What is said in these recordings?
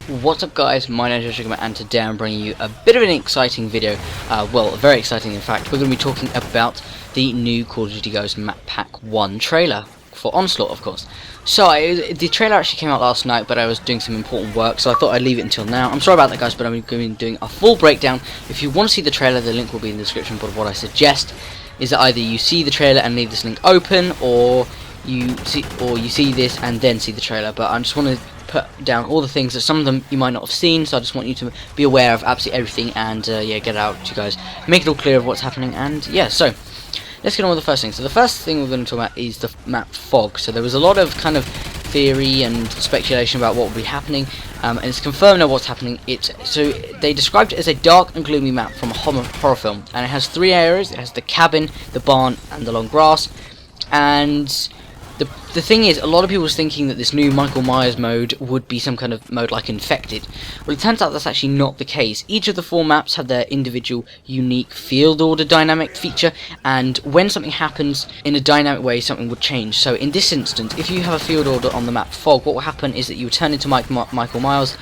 What's up guys, my name is Joshua and today I'm bringing you a bit of an exciting video, well, very exciting in fact. We're going to be talking about the new Call of Duty Ghosts Map Pack 1 trailer, for Onslaught of course. So, the trailer actually came out last night, but I was doing some important work, so I thought I'd leave it until now. I'm sorry about that guys, but I'm going to be doing a full breakdown. If you want to see the trailer, the link will be in the description, but what I suggest is that either you see the trailer and leave this link open, or you see this and then see the trailer. But I just want to put down all the things that some of them you might not have seen, so I just want you to be aware of absolutely everything and yeah, get it out to you guys, make it all clear of what's happening. And yeah, so let's get on with the first thing. So the first thing we're going to talk about is the map Fog. So there was a lot of kind of theory and speculation about what will be happening, and it's confirmed now what's happening. So they described it as a dark and gloomy map from a horror film, and it has three areas. It has the cabin, the barn, and the long grass. And the thing is, a lot of people was thinking that this new Michael Myers mode would be some kind of mode like Infected. Well, it turns out that's actually not the case. Each of the four maps have their individual unique field order dynamic feature, and when something happens in a dynamic way, something would change. So in this instance, if you have a field order on the map Fog, what will happen is that you turn into Michael Myers,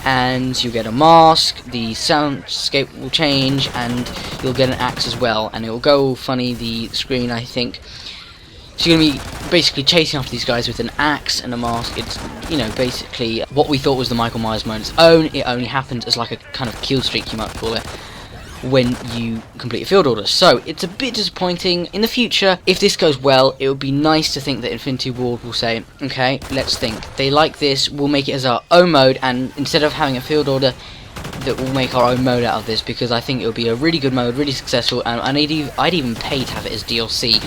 and you get a mask, the soundscape will change, and you'll get an axe as well, and it will go funny, the screen, I think. So you're going to be basically chasing after these guys with an axe and a mask. It's, you know, basically what we thought was the Michael Myers mode. It only happens as like a kind of kill streak, you might call it, when you complete a field order. So it's a bit disappointing. In the future, if this goes well, it would be nice to think that Infinity Ward will say, okay, let's think. They like this, we'll make it as our own mode, and instead of having a field order, that we'll make our own mode out of this, because I think it would be a really good mode, really successful, and I'd even pay to have it as DLC,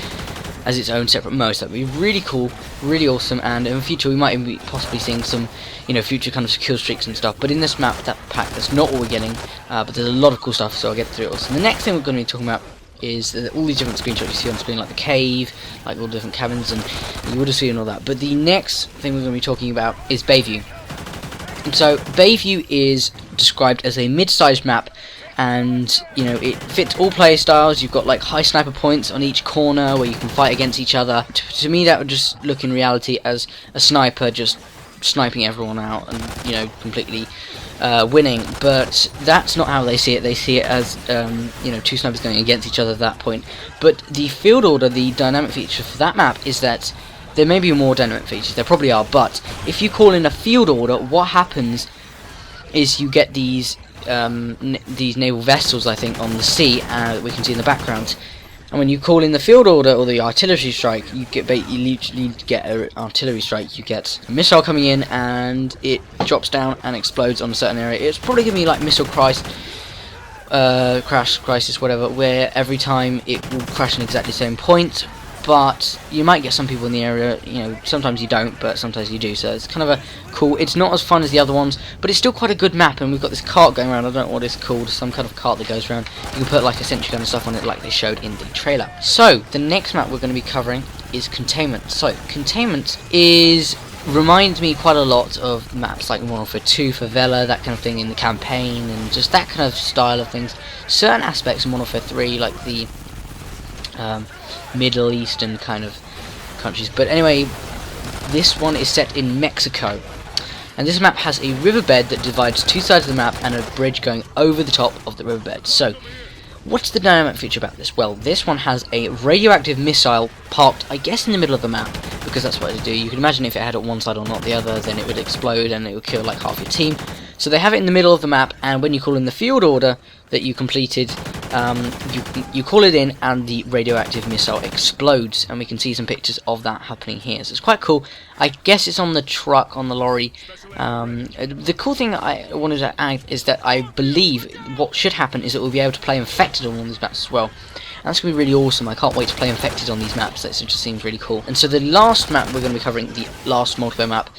as its own separate mode. So that would be really cool, really awesome, and in the future we might even be possibly seeing some, you know, future kind of kill streaks and stuff. But in this map, that pack, that's not what we're getting, but there's a lot of cool stuff, so I'll get through it all. So the next thing we're going to be talking about is all these different screenshots you see on screen, like the cave, like all the different cabins, and you would have seen all that. But the next thing we're going to be talking about is Bayview. And so Bayview is described as a mid-sized map, and you know, it fits all player styles. You've got like high sniper points on each corner where you can fight against each other. To me, that would just look in reality as a sniper just sniping everyone out and, you know, completely winning. But that's not how they see it. They see it as you know, two snipers going against each other at that point. But the field order, the dynamic feature for that map, is that there may be more dynamic features. There probably are, but if you call in a field order, what happens is you get these naval vessels, I think, on the sea that we can see in the background. And when you call in the field order or the artillery strike, you literally get an artillery strike. You get a missile coming in, and it drops down and explodes on a certain area. It's probably gonna be like Missile Crash, whatever, where every time it will crash in exactly the same point. But you might get some people in the area, you know, sometimes you don't, but sometimes you do, so it's kind of a cool, it's not as fun as the other ones, but it's still quite a good map. And we've got this cart going around, I don't know what it's called, some kind of cart that goes around. You can put like a sentry gun and stuff on it like they showed in the trailer. So, the next map we're going to be covering is Containment. So, Containment reminds me quite a lot of maps like Modern Warfare 2, Favela, that kind of thing in the campaign, and just that kind of style of things. Certain aspects of Modern Warfare 3, like the Middle Eastern kind of countries. But anyway, this one is set in Mexico, and this map has a riverbed that divides two sides of the map and a bridge going over the top of the riverbed. So what's the dynamic feature about this? Well, this one has a radioactive missile parked, I guess, in the middle of the map, because that's what it do. You can imagine if it had it on one side or not the other, then it would explode and it would kill like half your team. So they have it in the middle of the map, and when you call in the field order that you completed, you call it in and the radioactive missile explodes, and we can see some pictures of that happening here. So it's quite cool. I guess it's on the truck, on the lorry. The cool thing I wanted to add is that I believe what should happen is that we'll be able to play Infected on all these maps as well. And that's going to be really awesome. I can't wait to play Infected on these maps. That just seems really cool. And so the last map we're going to be covering, the last multiplayer map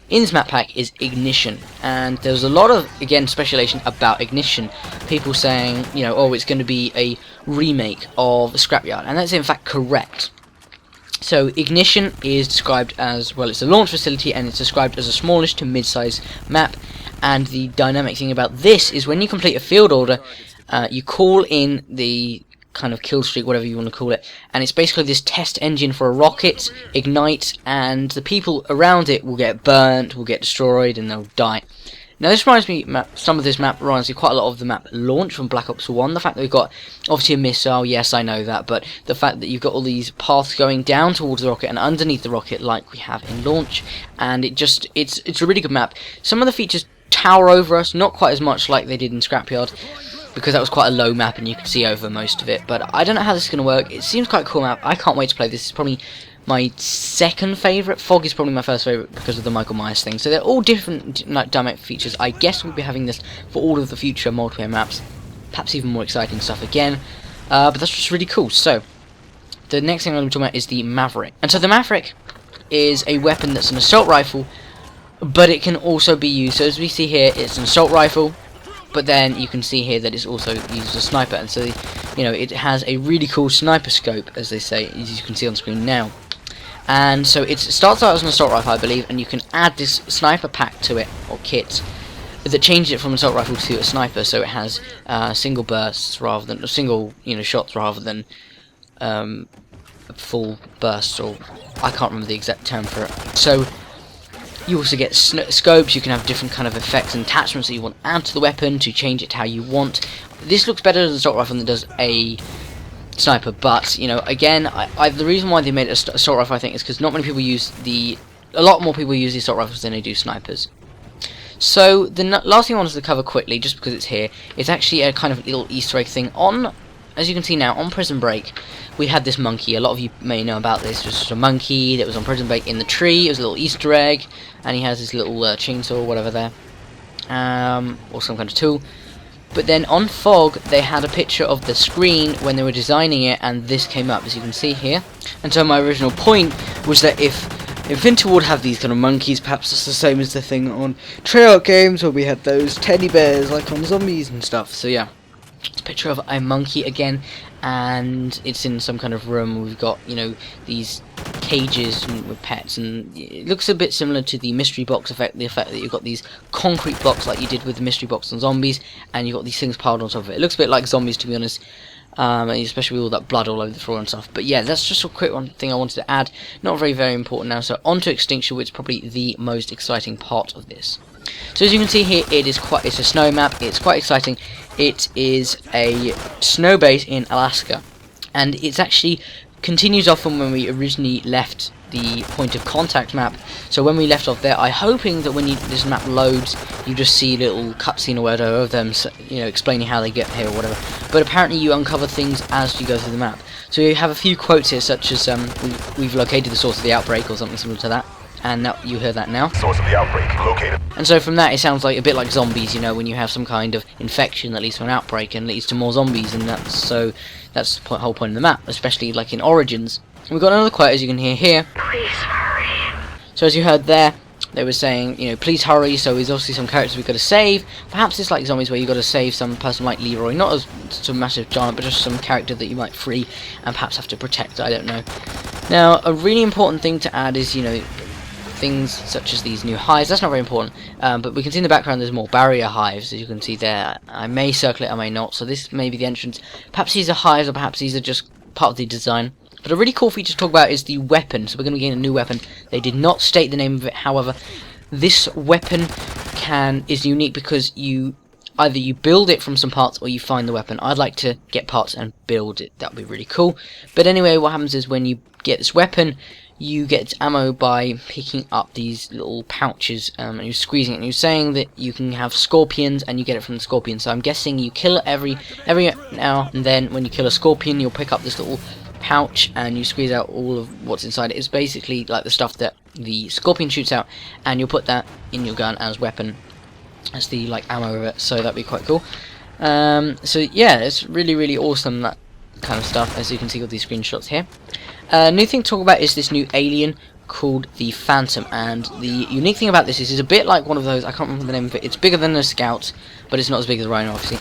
in this map pack, is Ignition. And there's a lot of, again, speculation about Ignition. People saying, you know, oh, it's going to be a remake of Scrapyard, and that's in fact correct. So Ignition is described as, well, it's a launch facility, and it's described as a smallish to mid-size map. And the dynamic thing about this is when you complete a field order, you call in the kind of kill streak, whatever you want to call it, and it's basically this test engine for a rocket, ignite, and the people around it will get burnt, will get destroyed, and they'll die. Now this reminds me, some of this map reminds me quite a lot of the map Launch from Black Ops 1. The fact that we've got, obviously a missile, yes I know that, but the fact that you've got all these paths going down towards the rocket and underneath the rocket like we have in Launch, and it's a really good map. Some of the features tower over us, not quite as much like they did in Scrapyard, because that was quite a low map and you could see over most of it, but I don't know how this is going to work. It seems quite a cool map. I can't wait to play this. It's probably my second favourite. Fog is probably my first favourite because of the Michael Myers thing. So they're all different dynamic features. I guess we'll be having this for all of the future multiplayer maps. Perhaps even more exciting stuff again. But that's just really cool. So, the next thing I'm going to talk about is the Maverick. And so the Maverick is a weapon that's an assault rifle, but it can also be used. So as we see here, it's an assault rifle, but then you can see here that it's also used as a sniper. And so, you know, it has a really cool sniper scope, as they say, as you can see on screen now. And so it starts out as an assault rifle, I believe, and you can add this sniper pack to it, or kit, that changes it from an assault rifle to a sniper. So it has single bursts rather than single, shots rather than full bursts, or I can't remember the exact term for it. So you also get scopes. You can have different kind of effects and attachments that you want to add to the weapon to change it to how you want. This looks better as an assault rifle than it does a sniper, but again, the reason why they made it a assault rifle, I think, is because not many people use a lot more people use the assault rifles than they do snipers. So the last thing I wanted to cover quickly, just because it's here, it's actually a kind of little Easter egg thing. As you can see now, on Prison Break, we had this monkey. A lot of you may know about this. It was just a monkey that was on Prison Break in the tree. It was a little Easter egg, and he has his little chainsaw or whatever there, or some kind of tool. But then on Fog, they had a picture of the screen when they were designing it, and this came up, as you can see here. And so my original point was that if Infinity Ward have these kind of monkeys, perhaps it's the same as the thing on Treyarch games where we had those teddy bears like on Zombies and stuff. So yeah, it's a picture of a monkey again, and it's in some kind of room. We've got, these cages with pets, and it looks a bit similar to the mystery box effect, the effect that you've got these concrete blocks like you did with the mystery box on Zombies, and you've got these things piled on top of it. It looks a bit like Zombies, to be honest, especially with all that blood all over the floor and stuff. But yeah, that's just a quick one thing I wanted to add. Not very, very important now. So on to Extinction, which is probably the most exciting part of this. So as you can see here, it's a snow map. It's quite exciting. It is a snow base in Alaska, and it's actually continues off from when we originally left the point of contact map. So when we left off there, I'm hoping that when this map loads, you just see a little cutscene or whatever of them, explaining how they get here or whatever. But apparently you uncover things as you go through the map. So you have a few quotes here, such as we've located the source of the outbreak, or something similar to that. And now you hear that now. Source of the outbreak located. And so from that, it sounds like a bit like Zombies, when you have some kind of infection that leads to an outbreak and leads to more zombies, and that's the whole point of the map, especially like in Origins. And we've got another quote, as you can hear here. Please hurry. So as you heard there, they were saying, please hurry. So there's obviously some characters we've got to save. Perhaps it's like Zombies, where you've got to save some person like Leroy, not as some massive giant, but just some character that you might free and perhaps have to protect. I don't know. Now, a really important thing to add is, things such as these new hives. That's not very important, but we can see in the background there's more barrier hives, as you can see there. I may circle it, I may not, so this may be the entrance. Perhaps these are hives, or perhaps these are just part of the design. But a really cool feature to talk about is the weapon. So we're going to gain a new weapon. They did not state the name of it, however, this weapon is unique because either you build it from some parts or you find the weapon. I'd like to get parts and build it. That would be really cool. But anyway, what happens is when you get this weapon, you get ammo by picking up these little pouches, and you're squeezing it, and you're saying that you can have scorpions, and you get it from the scorpion. So I'm guessing you kill every now and then. When you kill a scorpion, you'll pick up this little pouch, and you squeeze out all of what's inside it. It's basically like the stuff that the scorpion shoots out, and you'll put that in your gun as weapon, as the ammo of it. So that'd be quite cool. So yeah, it's really, really awesome, that kind of stuff, as you can see with these screenshots here. New thing to talk about is this new alien called the Phantom, and the unique thing about this is it's a bit like one of those, I can't remember the name of it. It's bigger than a Scout, but it's not as big as a Rhino, obviously.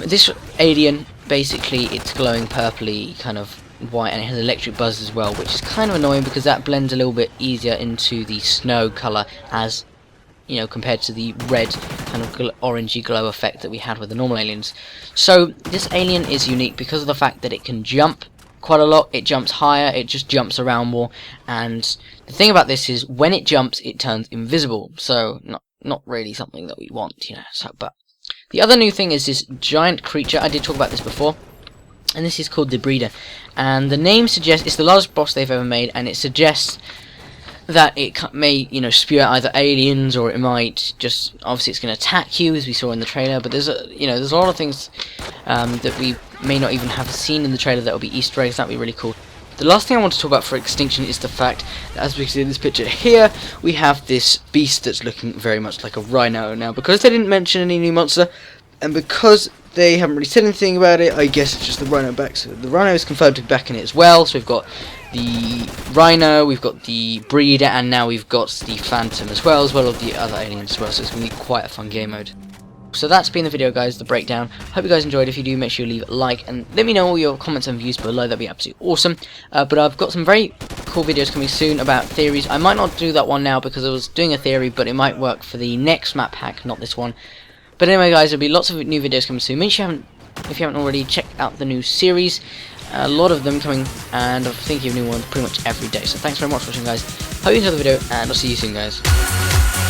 This alien, basically, it's glowing purpley, kind of white, and it has electric buzz as well, which is kind of annoying because that blends a little bit easier into the snow colour, as compared to the red kind of orangey glow effect that we had with the normal aliens. So this alien is unique because of the fact that it can jump quite a lot. It jumps higher, it just jumps around more, and the thing about this is when it jumps, it turns invisible. So not really something that we want, you know. So, but the other new thing is this giant creature. I did talk about this before, and this is called the Breeder. And the name suggests it's the largest boss they've ever made, and it suggests that it may, you know, spew out either aliens, or it might just, obviously it's going to attack you, as we saw in the trailer. But there's a, you know, there's a lot of things that we may not even have seen in the trailer that will be Easter eggs. That'd be really cool. The last thing I want to talk about for Extinction is the fact that, as we can see in this picture here, we have this beast that's looking very much like a rhino. Now, because they didn't mention any new monster, and because they haven't really said anything about it, I guess it's just the rhino back. So the rhino is confirmed to be back in it as well. So we've got the rhino, we've got the breeder, and now we've got the phantom as well as the other aliens as well. So it's going to be quite a fun game mode. So that's been the video, guys, the breakdown. Hope you guys enjoyed. If you do, make sure you leave a like and let me know all your comments and views below. That'd be absolutely awesome. But I've got some very cool videos coming soon about theories. I might not do that one now because I was doing a theory, but it might work for the next map pack, not this one. But anyway, guys, there'll be lots of new videos coming soon. Make sure if you haven't already, check out the new series. A lot of them coming, and I'm thinking of new ones pretty much every day. So thanks very much for watching, guys. Hope you enjoyed the video, and I'll see you soon, guys.